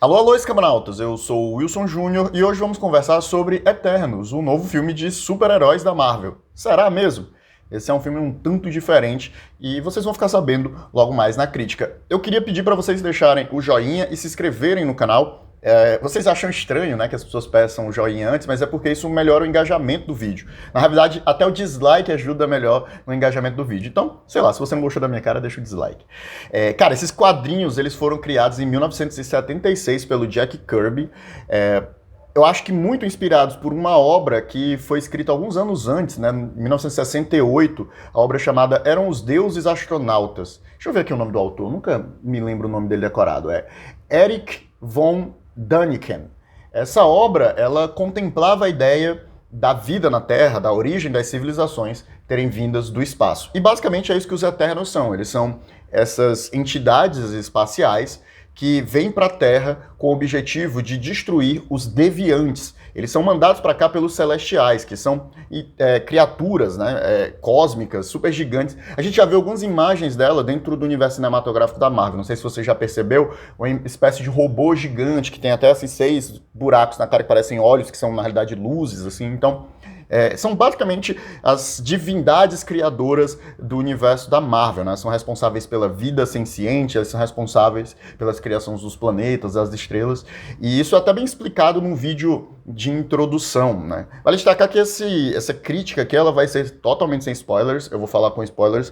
Alô, alô, escamanautas! Eu sou o Wilson Júnior e hoje vamos conversar sobre Eternos, o novo filme de super-heróis da Marvel. Será mesmo? Esse é um filme um tanto diferente e vocês vão ficar sabendo logo mais na crítica. Eu queria pedir para vocês deixarem o joinha e se inscreverem no canal. Vocês acham estranho, né, que as pessoas peçam o joinha antes, mas é porque isso melhora o engajamento do vídeo. Na realidade, até o dislike ajuda melhor no engajamento do vídeo. Então, sei lá, se você não gostou da minha cara, deixa o dislike. Cara, esses quadrinhos, eles foram criados em 1976 pelo Jack Kirby. Eu acho que muito inspirados por uma obra que foi escrita alguns anos antes, né, em 1968, a obra chamada Eram os Deuses Astronautas. Deixa eu ver aqui o nome do autor, nunca me lembro o nome dele decorado. É Erich von Däniken. Essa obra, ela contemplava a ideia da vida na Terra, da origem das civilizações terem vindas do espaço. E basicamente é isso que os Eternos são. Eles são essas entidades espaciais que vêm para a Terra com o objetivo de destruir os deviantes. Eles são mandados para cá pelos Celestiais, que são criaturas, né, cósmicas, super gigantes. A gente já viu algumas imagens dela dentro do universo cinematográfico da Marvel. Não sei se você já percebeu, uma espécie de robô gigante que tem até assim, 6 buracos na cara que parecem olhos, que são na realidade luzes, assim. Então, são basicamente as divindades criadoras do universo da Marvel, né? São responsáveis pela vida senciente, eles são responsáveis pelas criações dos planetas, das estrelas, e isso é até bem explicado num vídeo de introdução, né? Vale destacar que essa crítica aqui, ela vai ser totalmente sem spoilers, eu vou falar com spoilers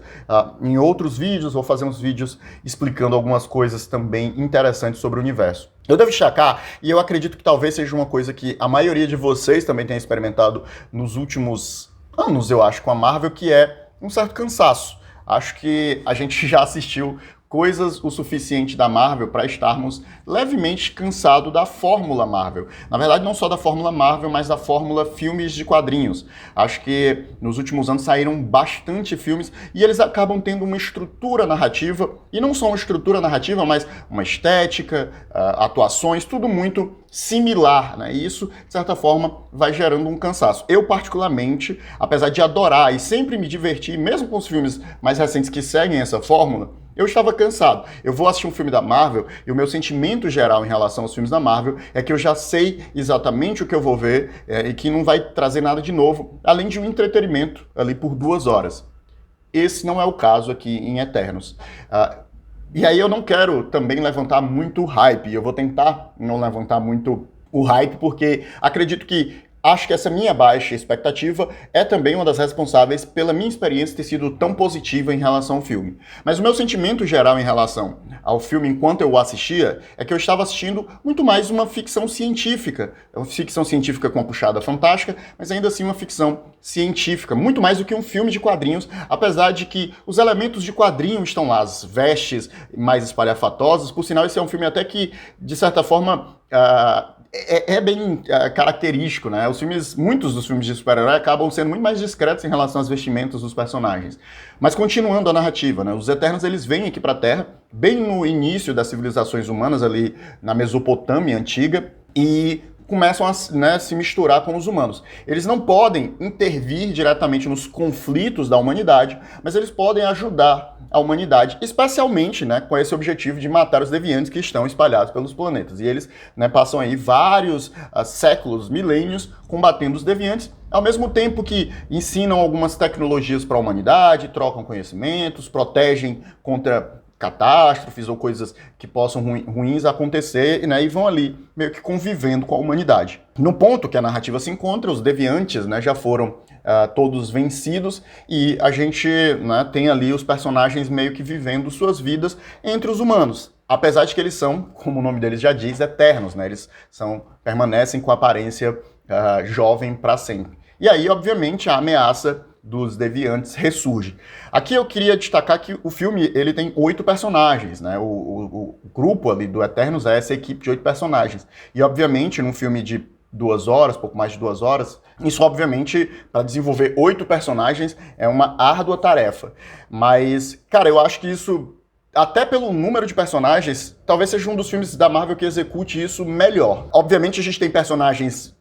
em outros vídeos, vou fazer uns vídeos explicando algumas coisas também interessantes sobre o universo. Eu devo destacar, e eu acredito que talvez seja uma coisa que a maioria de vocês também tenha experimentado nos últimos anos, eu acho, com a Marvel, que é um certo cansaço. Acho que a gente já assistiu coisas o suficiente da Marvel para estarmos levemente cansados da fórmula Marvel. Na verdade, não só da fórmula Marvel, mas da fórmula filmes de quadrinhos. Acho que nos últimos anos saíram bastante filmes e eles acabam tendo uma estrutura narrativa, e não só uma estrutura narrativa, mas uma estética, atuações, tudo muito similar, né? E isso, de certa forma, vai gerando um cansaço. Eu, particularmente, apesar de adorar e sempre me divertir, mesmo com os filmes mais recentes que seguem essa fórmula, eu estava cansado. Eu vou assistir um filme da Marvel e o meu sentimento geral em relação aos filmes da Marvel é que eu já sei exatamente o que eu vou ver e que não vai trazer nada de novo, além de um entretenimento ali por 2 horas. Esse não é o caso aqui em Eternos. E aí eu não quero também levantar muito hype, eu vou tentar não levantar muito o hype, porque acredito que acho que essa minha baixa expectativa é também uma das responsáveis pela minha experiência ter sido tão positiva em relação ao filme. Mas o meu sentimento geral em relação ao filme enquanto eu o assistia é que eu estava assistindo muito mais uma ficção científica. Uma ficção científica com uma puxada fantástica, mas ainda assim uma ficção científica, muito mais do que um filme de quadrinhos, apesar de que os elementos de quadrinho estão lá, as vestes mais espalhafatosas. Por sinal, esse é um filme até que, de certa forma, é bem característico, né? Muitos dos filmes de super-herói acabam sendo muito mais discretos em relação às vestimentas dos personagens. Mas continuando a narrativa, né? Os Eternos, eles vêm aqui para a Terra, bem no início das civilizações humanas, ali na Mesopotâmia antiga, e começam a, né, se misturar com os humanos. Eles não podem intervir diretamente nos conflitos da humanidade, mas eles podem ajudar a humanidade, especialmente, né, com esse objetivo de matar os deviantes que estão espalhados pelos planetas. E eles, né, passam aí vários séculos, milênios, combatendo os deviantes, ao mesmo tempo que ensinam algumas tecnologias para a humanidade, trocam conhecimentos, protegem contra catástrofes ou coisas que possam ruins acontecer, né, e vão ali meio que convivendo com a humanidade. No ponto que a narrativa se encontra, os deviantes, né, já foram todos vencidos e a gente, né, tem ali os personagens meio que vivendo suas vidas entre os humanos. Apesar de que eles são, como o nome deles já diz, eternos, né, eles permanecem com a aparência jovem para sempre. E aí, obviamente, a ameaça dos deviantes ressurge. Aqui eu queria destacar que o filme ele tem 8 personagens, né? O grupo ali do Eternos é essa equipe de 8 personagens. E obviamente num filme de 2 horas, pouco mais de 2 horas, isso obviamente para desenvolver 8 personagens é uma árdua tarefa. Mas, cara, eu acho que isso, até pelo número de personagens, talvez seja um dos filmes da Marvel que execute isso melhor. Obviamente a gente tem personagens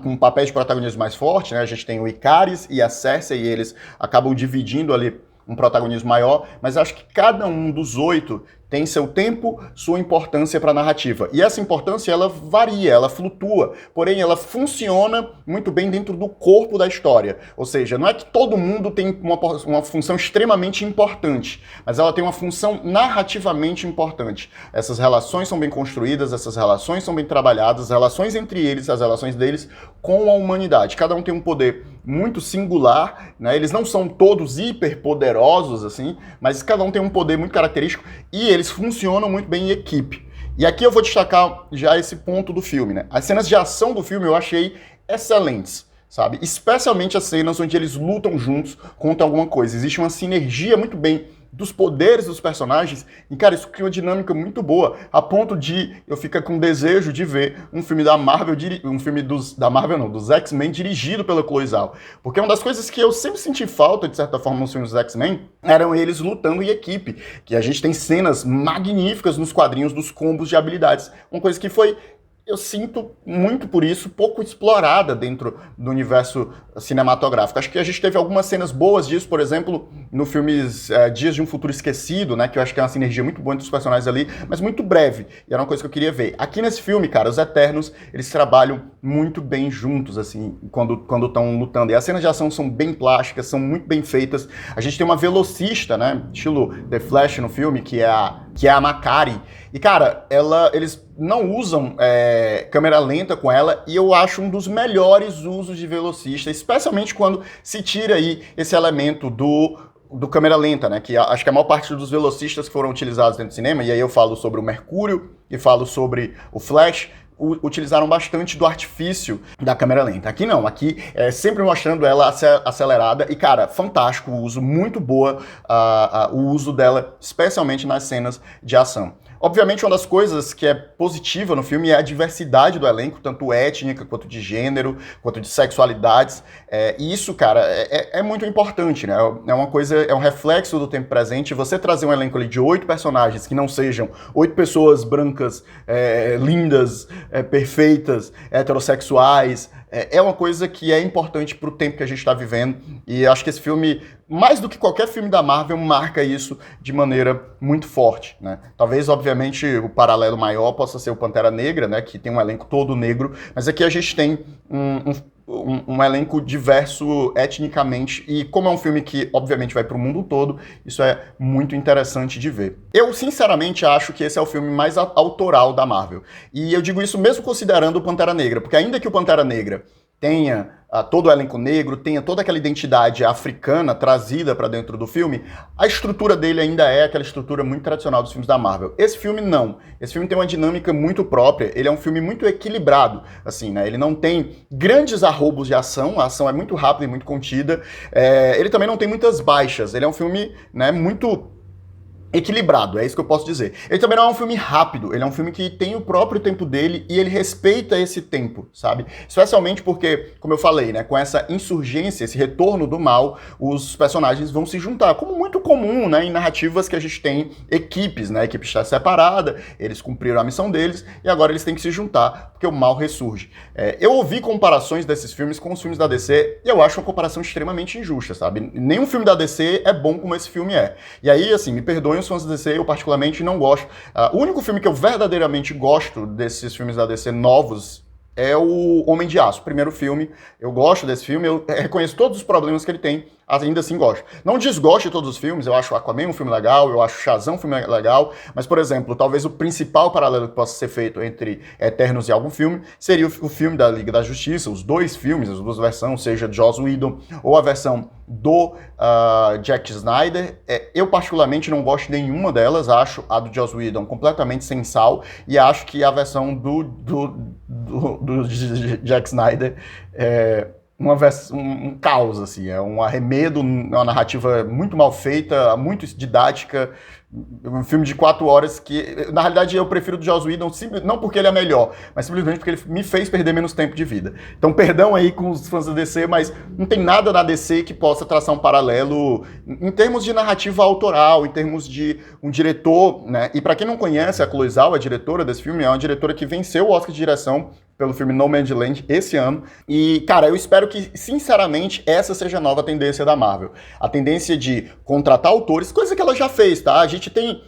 com papéis de protagonismo mais forte, né? A gente tem o Ikaris e a Cersei, e eles acabam dividindo ali um protagonismo maior, mas acho que cada um dos 8 tem seu tempo, sua importância para a narrativa. E essa importância, ela varia, ela flutua, porém ela funciona muito bem dentro do corpo da história. Ou seja, não é que todo mundo tem uma função extremamente importante, mas ela tem uma função narrativamente importante. Essas relações são bem construídas, essas relações são bem trabalhadas, as relações entre eles, as relações deles com a humanidade. Cada um tem um poder muito singular, né? Eles não são todos hiperpoderosos, assim, mas cada um tem um poder muito característico e eles funcionam muito bem em equipe. E aqui eu vou destacar já esse ponto do filme, né? As cenas de ação do filme eu achei excelentes, sabe? Especialmente as cenas onde eles lutam juntos contra alguma coisa. Existe uma sinergia muito bem dos poderes dos personagens, e cara, isso cria uma dinâmica muito boa, a ponto de eu ficar com desejo de ver um filme da Marvel, um filme dos X-Men dirigido pela Chloe Zhao, porque uma das coisas que eu sempre senti falta, de certa forma, nos filmes dos X-Men, eram eles lutando em equipe, que a gente tem cenas magníficas nos quadrinhos dos combos de habilidades, uma coisa que foi, eu sinto muito por isso, pouco explorada dentro do universo cinematográfico. Acho que a gente teve algumas cenas boas disso, por exemplo, no filme Dias de um Futuro Esquecido, né, que eu acho que é uma sinergia muito boa entre os personagens ali, mas muito breve, e era uma coisa que eu queria ver. Aqui nesse filme, cara, os Eternos, eles trabalham muito bem juntos, assim, quando estão lutando. E as cenas de ação são bem plásticas, são muito bem feitas. A gente tem uma velocista, né, estilo The Flash no filme, que é a Makkari. E, cara, eles não usam câmera lenta com ela, e eu acho um dos melhores usos de velocista, especialmente quando se tira aí esse elemento do câmera lenta, né? Que acho que a maior parte dos velocistas que foram utilizados dentro do cinema, e aí eu falo sobre o Mercúrio e falo sobre o Flash, utilizaram bastante do artifício da câmera lenta. Aqui não, aqui é sempre mostrando ela acelerada e, cara, fantástico o uso, muito boa o uso dela, especialmente nas cenas de ação. Obviamente, uma das coisas que é positiva no filme é a diversidade do elenco, tanto étnica, quanto de gênero, quanto de sexualidades. E isso, cara, é muito importante, né? É uma coisa, é um reflexo do tempo presente. Você trazer um elenco ali de 8 personagens que não sejam 8 pessoas brancas, lindas, perfeitas, heterossexuais, é uma coisa que é importante pro tempo que a gente está vivendo. E acho que esse filme, mais do que qualquer filme da Marvel, marca isso de maneira muito forte, né? Talvez, obviamente, o paralelo maior possa ser o Pantera Negra, né? Que tem um elenco todo negro, mas aqui a gente tem um elenco diverso etnicamente, e como é um filme que, obviamente, vai para o mundo todo, isso é muito interessante de ver. Eu, sinceramente, acho que esse é o filme mais autoral da Marvel. E eu digo isso mesmo considerando o Pantera Negra, porque ainda que o Pantera Negra tenha todo o elenco negro, tenha toda aquela identidade africana trazida para dentro do filme, a estrutura dele ainda é aquela estrutura muito tradicional dos filmes da Marvel. Esse filme não. Esse filme tem uma dinâmica muito própria, ele é um filme muito equilibrado, assim, né? Ele não tem grandes arroubos de ação, a ação é muito rápida e muito contida, ele também não tem muitas baixas, ele é um filme, né, muito equilibrado, é isso que eu posso dizer. Ele também não é um filme rápido, ele é um filme que tem o próprio tempo dele e ele respeita esse tempo, sabe? Especialmente porque, como eu falei, né, com essa insurgência, esse retorno do mal, os personagens vão se juntar, como muito comum, né, em narrativas que a gente tem equipes, né, a equipe está separada, eles cumpriram a missão deles e agora eles têm que se juntar porque o mal ressurge. Eu ouvi comparações desses filmes com os filmes da DC e eu acho uma comparação extremamente injusta, sabe? Nenhum filme da DC é bom como esse filme é. E aí, assim, me perdoem os fãs da DC, eu particularmente não gosto. O único filme que eu verdadeiramente gosto desses filmes da DC novos é o Homem de Aço. O primeiro filme, eu gosto desse filme, eu reconheço todos os problemas que ele tem, ainda assim gosto. Não desgosto de todos os filmes, eu acho Aquaman um filme legal, eu acho Shazam um filme legal, mas, por exemplo, talvez o principal paralelo que possa ser feito entre Eternos e algum filme seria o filme da Liga da Justiça, os dois filmes, as duas versões, seja de Joss Whedon ou a versão do Zack Snyder. Eu particularmente não gosto de nenhuma delas, acho a do Joss Whedon completamente sem sal e acho que a versão do Zack Snyder é um caos, assim, é um arremedo, uma narrativa muito mal feita, muito didática, um filme de 4 horas que, na realidade, eu prefiro o do Joss Whedon, não porque ele é melhor, mas simplesmente porque ele me fez perder menos tempo de vida. Então, perdão aí com os fãs da DC, mas não tem nada na DC que possa traçar um paralelo em termos de narrativa autoral, em termos de um diretor, né? E para quem não conhece, a Chloe Zhao, a diretora desse filme, é uma diretora que venceu o Oscar de direção pelo filme Nomadland esse ano. E, cara, eu espero que, sinceramente, essa seja a nova tendência da Marvel. A tendência de contratar autores, coisa que ela já fez, tá? A gente tem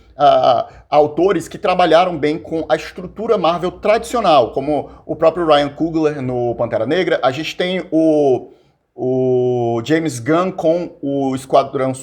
autores que trabalharam bem com a estrutura Marvel tradicional, como o próprio Ryan Coogler no Pantera Negra. A gente tem o James Gunn com o Esquadrão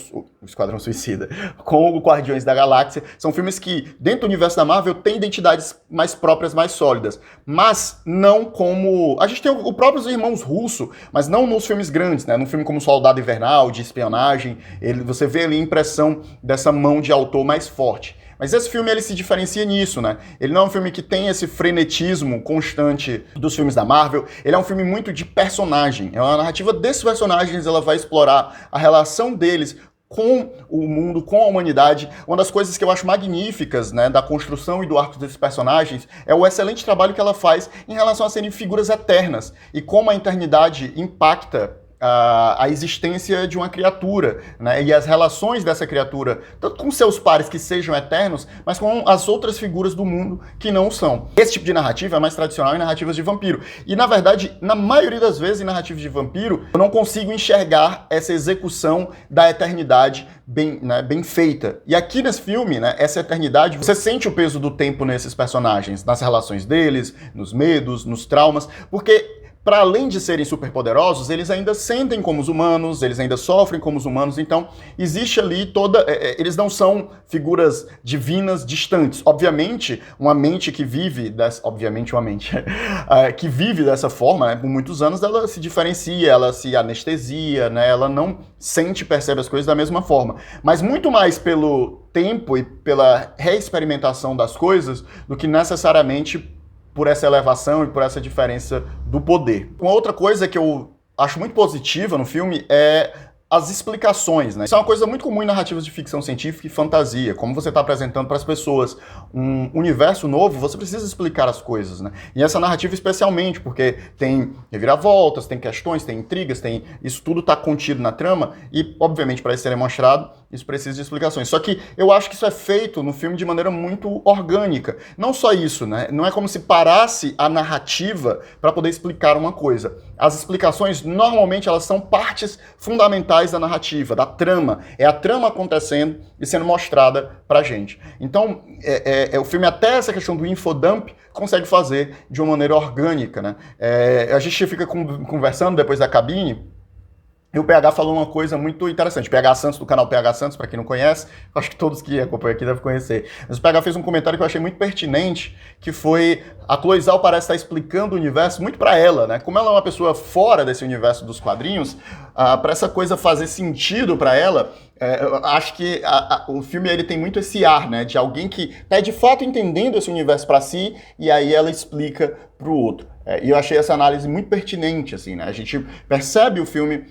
Suicida, com o Guardiões da Galáxia. São filmes que, dentro do universo da Marvel, têm identidades mais próprias, mais sólidas. Mas não como... A gente tem o próprio Irmãos Russo, mas não nos filmes grandes, né? Num filme como Soldado Invernal, de espionagem, você vê ali a impressão dessa mão de autor mais forte. Mas esse filme, ele se diferencia nisso, né? Ele não é um filme que tem esse frenetismo constante dos filmes da Marvel, ele é um filme muito de personagem. É uma narrativa desses personagens, ela vai explorar a relação deles com o mundo, com a humanidade. Uma das coisas que eu acho magníficas, né, da construção e do arco desses personagens é o excelente trabalho que ela faz em relação a serem figuras eternas e como a eternidade impacta a existência de uma criatura, né? E as relações dessa criatura, tanto com seus pares que sejam eternos, mas com as outras figuras do mundo que não são. Esse tipo de narrativa é mais tradicional em narrativas de vampiro. E, na verdade, na maioria das vezes em narrativas de vampiro, eu não consigo enxergar essa execução da eternidade bem feita. E aqui nesse filme, né, essa eternidade, você sente o peso do tempo nesses personagens, nas relações deles, nos medos, nos traumas, porque para além de serem superpoderosos, eles ainda sentem como os humanos, eles ainda sofrem como os humanos, então existe ali eles não são figuras divinas distantes. Obviamente, uma mente que vive que vive dessa forma, né, por muitos anos, ela se diferencia, ela se anestesia, né, ela não sente e percebe as coisas da mesma forma. Mas muito mais pelo tempo e pela reexperimentação das coisas do que necessariamente por essa elevação e por essa diferença do poder. Uma outra coisa que eu acho muito positiva no filme é as explicações, né? Isso é uma coisa muito comum em narrativas de ficção científica e fantasia. Como você está apresentando para as pessoas um universo novo, você precisa explicar as coisas, né? E essa narrativa especialmente, porque tem reviravoltas, tem questões, tem intrigas, isso tudo está contido na trama e, obviamente, para isso ser demonstrado, isso precisa de explicações. Só que eu acho que isso é feito no filme de maneira muito orgânica. Não só isso, né? Não é como se parasse a narrativa para poder explicar uma coisa. As explicações, normalmente, elas são partes fundamentais da narrativa, da trama. É a trama acontecendo e sendo mostrada pra gente. Então, o filme, até essa questão do infodump, consegue fazer de uma maneira orgânica, né? A gente fica conversando depois da cabine, e o PH falou uma coisa muito interessante. PH Santos, do canal PH Santos, para quem não conhece, acho que todos que acompanham aqui devem conhecer. Mas o PH fez um comentário que eu achei muito pertinente, que foi: a Chloe Zhao parece estar explicando o universo muito para ela, né? Como ela é uma pessoa fora desse universo dos quadrinhos, para essa coisa fazer sentido para ela, eu acho que o filme ele tem muito esse ar, né? De alguém que está de fato entendendo esse universo para si, e aí ela explica para o outro. E eu achei essa análise muito pertinente, assim, né? A gente percebe o filme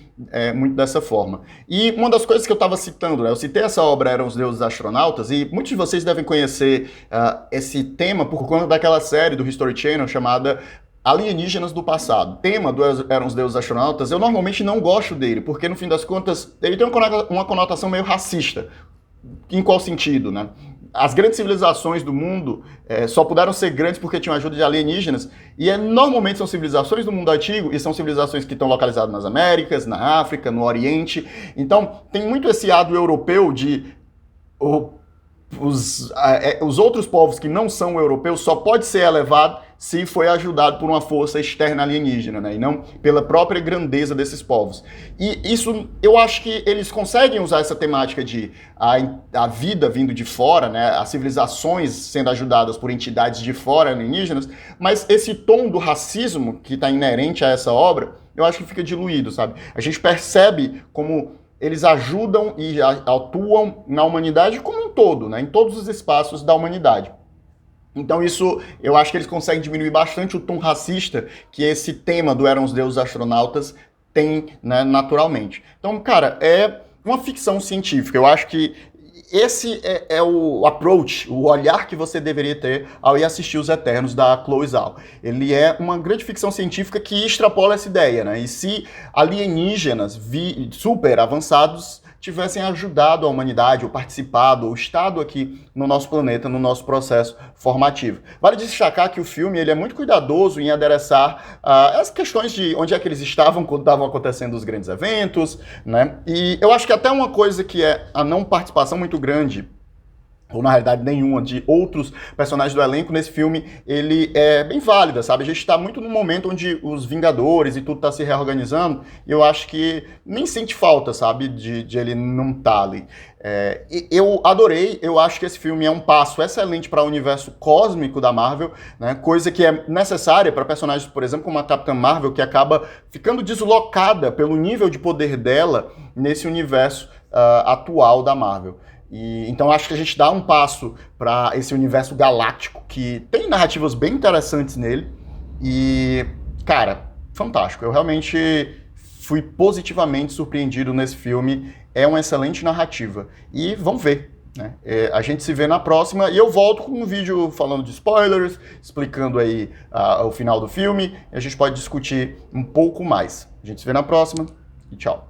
muito dessa forma. E uma das coisas que eu estava citando, né? Eu citei essa obra Eram os Deuses Astronautas, e muitos de vocês devem conhecer esse tema por conta daquela série do History Channel chamada Alienígenas do Passado. O tema do Eram os Deuses Astronautas, eu normalmente não gosto dele, porque no fim das contas ele tem uma conotação meio racista. Em qual sentido, né? As grandes civilizações do mundo só puderam ser grandes porque tinham ajuda de alienígenas, e normalmente são civilizações do mundo antigo, e são civilizações que estão localizadas nas Américas, na África, no Oriente. Então tem muito esse lado europeu de os outros povos que não são europeus só pode ser elevado se foi ajudado por uma força externa alienígena, né? E não pela própria grandeza desses povos. E isso, eu acho que eles conseguem usar essa temática de a vida vindo de fora, né? As civilizações sendo ajudadas por entidades de fora alienígenas, mas esse tom do racismo que está inerente a essa obra, eu acho que fica diluído, sabe? A gente percebe como eles ajudam e atuam na humanidade como um todo, né? Em todos os espaços da humanidade. Então isso, eu acho que eles conseguem diminuir bastante o tom racista que esse tema do Eram os Deuses Astronautas tem, né, naturalmente. Então, cara, é uma ficção científica. Eu acho que esse é o approach, o olhar que você deveria ter ao ir assistir Os Eternos, da Chloe Zhao. Ele é uma grande ficção científica que extrapola essa ideia, né? E se alienígenas super avançados tivessem ajudado a humanidade, ou participado, ou estado aqui no nosso planeta, no nosso processo formativo. Vale destacar que o filme ele é muito cuidadoso em adereçar as questões de onde é que eles estavam quando estavam acontecendo os grandes eventos, né? E eu acho que até uma coisa que é a não participação muito grande ou na realidade nenhuma, de outros personagens do elenco nesse filme, ele é bem válida, sabe? A gente está muito no momento onde os Vingadores e tudo está se reorganizando, e eu acho que nem sente falta, sabe, de ele não estar ali. Eu adorei, eu acho que esse filme é um passo excelente para o universo cósmico da Marvel, né? Coisa que é necessária para personagens, por exemplo, como a Capitã Marvel, que acaba ficando deslocada pelo nível de poder dela nesse universo atual da Marvel. Então acho que a gente dá um passo para esse universo galáctico que tem narrativas bem interessantes nele e, cara, fantástico. Eu realmente fui positivamente surpreendido nesse filme. É uma excelente narrativa. E vamos ver, né? A gente se vê na próxima e eu volto com um vídeo falando de spoilers, explicando aí o final do filme, e a gente pode discutir um pouco mais. A gente se vê na próxima e tchau.